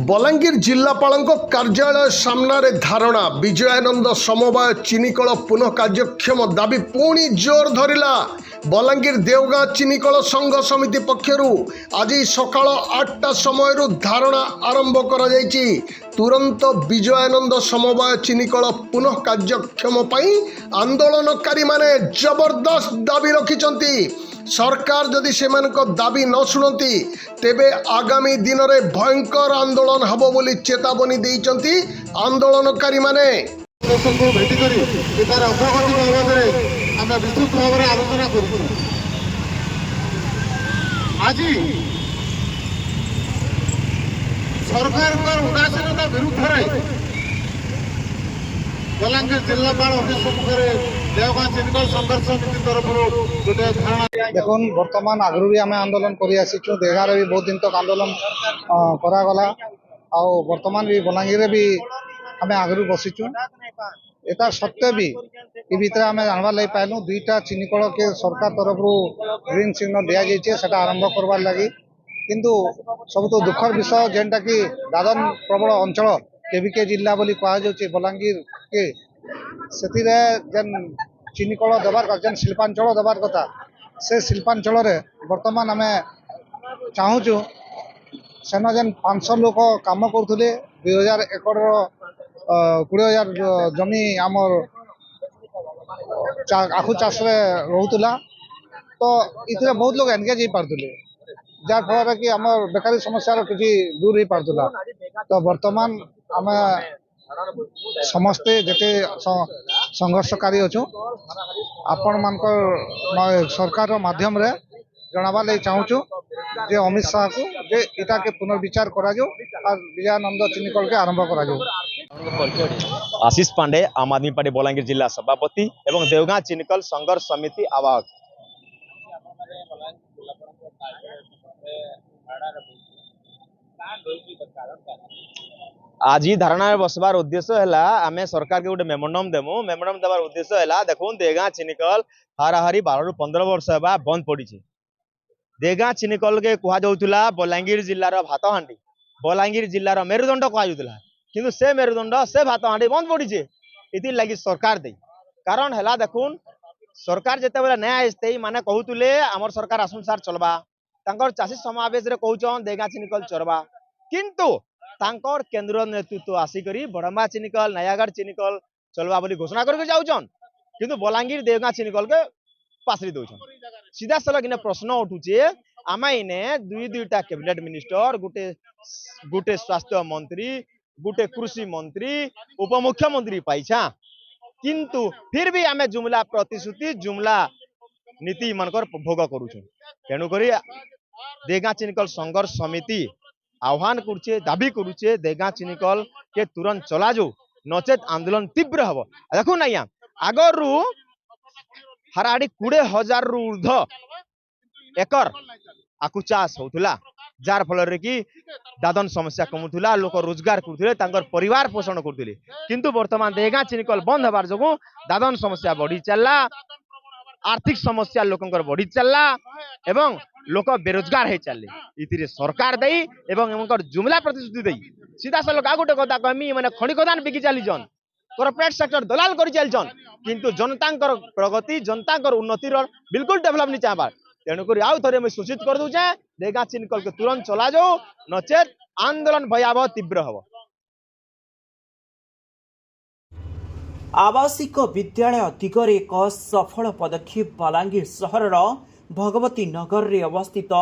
बलांगीर जिलापाल कार्यालय सामने धारणा विजयानंद समवाय चीनीकल पुनः कार्यक्षम दाबी पुणी जोर धरला। बलांगीर देवगाँ चीनीकल संघ समिति पक्षर आज सकाल 8टा समय धारणा आरंभ कर तुरंत विजयानंद समवाय चीनीकल पुनः कार्यक्षम आंदोलनकारी माने जबरदस्त दाबी रखिंट। सरकार जदि से दाबी न शुणती तेबे आगामी दिन में भयंकर आंदोलन हब बोली चेतावनी देइचंती आंदोलनकारी माने। आज सरकार उदासीनता विरुद्ध बलांगीर जिलापाल ऑफिस सम्मुखें देवगाँ चीनीकल संघर्ष समिति तरफ गोटे धारणा देखो बर्तमान आगु भी आम आंदोलन कर देगार भी बहुत दिन तक आंदोलन करागला बर्तमान भी बलांगीर भी आम आगु बसीचु एटा सत्य भी ये भितर आम जानवार लगे पाइलु दुईटा चीनीकल के सरकार तरफ ग्रीन सिग्नल दि जाइए आरंभ करवार लगी किंतु सब तो दुखर विषय जेनटा कि दादन प्रबल अंचल केविके जिला बोली कहुचे बलांगीर के जेन चीनीकल देवार जेन शिल्पांचल देवार कथा से शिल्पांचल बर्तमान आम चाहूँ सेन जेन 500 लोक काम करुले 2000 एकड़ 20,000 जमी आमर आखु चाष रोला तो इतने बहुत लोग एनगेज हो पार्थे जार फल कि आम बेकारी समस्या किसी दूर हो पार्ला। तो बर्तमान आम समस्ते जिते संघर्षकारी अच्छु आपण मान सरकार माध्यम रे जनाबार लगे चाहूँ जे अमित शाह को जे इटा के पुनर्विचार करा विजयानंद चीनीकल के आरंभ करा। आशीष पांडे आम आदमी पार्टी बलांगीर जिला सभापति एवं देवगाँ चीनीकल संघर्ष समिति आवाहक। आज धारणा बसबार उद्देश्य है आम सरकार के गोटे मेमोरेंडम देमु मेमोरेंडम देवार उद्देश्य है देखो देवगाँ चीनीकल हाराहारी 12 ରୁ 15 वर्ष है बंद पड़ी। देवगाँ चीनीकल के कहुला बलांगीर जिलार भातहांडी बलांगीर जिलार मेरुदंड कहला किंतु से मेरुदंड से भातहांडी बंद पड़ी इति लगी सरकार दे कारण है देखुन सरकार जिते बेले नया आसते माने कहूले आमर सरकार आसनसार चलवा तांकर चाषी समावेश रे कहउछन देवगाँ चीनीकल चरवा किंतु तांकर केंद्र नेतृत्व आसिकरी बड़म्बा चीनीकल नयागढ़ चीनीकल चलवा बोली घोषणा करके जाउछन किंतु बलांगीर देवगाँ चीनीकल के पासरी दउछन। सीधा सलग इने प्रश्न उठुचे आम इने दुईटा कैबिनेट मिनिस्टर गुटे स्वास्थ्य मंत्री गुटे कृषि मंत्री उपमुख्यमंत्री पाइछा किंतु फिर भी आम जुमला प्रतिश्रुति जुमला नीति मनकर भोग करुछु। तेणुक देवगाँ चीनीकल संघर्ष समिति आह्वान करुचे दाबी करुचे देवगाँ चीनीकल के तुरंत चला जाऊ नचेत आंदोलन तीव्र हम। देखो ना आगर हाराहाड़ी 20,000 रु ऊर्ध्व एकर आखु चाष होता जार फल कि दादन समस्या कमुला लोक रोजगार करुले परिवार पोषण करुले किंतु वर्तमान देवगाँ चीनीकल बंद होबार जो दादन समस्या बढ़ी चलला आर्थिक समस्या लोकंकर बढ़ी चलला एवं लोक बेरोजगार हो चलले इतिरे सरकार दई एवं जुमला प्रतिश्रुति दई सीधा सल गोटे कथा कहमी मैंने खनि खदान बिकी चलीचन कॉर्पोरेट सेक्टर दलाल कर चलचन किंतु जनता प्रगति जनता उन्नतिर बिल्कुल डेभलप नहीं चाहबार। तेणुक आउ थे मुझे सूचित कर दूचे देवगाँ चीनीकल के तुरंत चला जाओ नचेत आंदोलन भयावह तीव्र हम। आवासिक विद्यालय दिगरे एक सफल पदक्षेप बलांगीर सहर भगवती नगर रे अवस्थित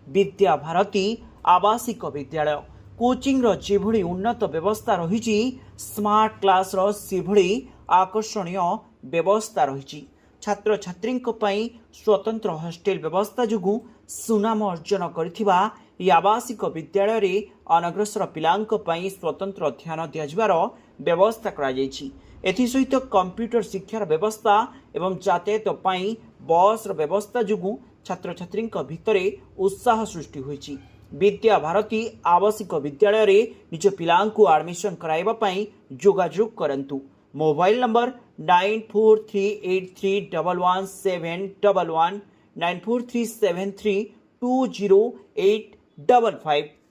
विद्या भारती आवासिक विद्यालय कोचिंग जेभଳି उन्नत व्यवस्था रही स्मार्ट क्लास सेभଳି आकर्षणीय व्यवस्था रही छात्र छात्री स्वतंत्र हॉस्टेल व्यवस्था जो सुनाम अर्जन करथिबा आवासिक विद्यालय रे अनग्रसर पिलांक पई स्वतंत्र ध्यान दियाजिबार व्यवस्था करा जायछि। एथि सहित कंप्यूटर शिक्षार व्यवस्था एवं यातायात पई बस व्यवस्था जो छात्र छात्री भितर उत्साह सृष्टि होइछि। विद्या भारती आवासिक विद्यालय रे निज पिलांकु एडमिशन कराइबा पई जोगाजोग करंतु। Mobile number 9438311711 9437320855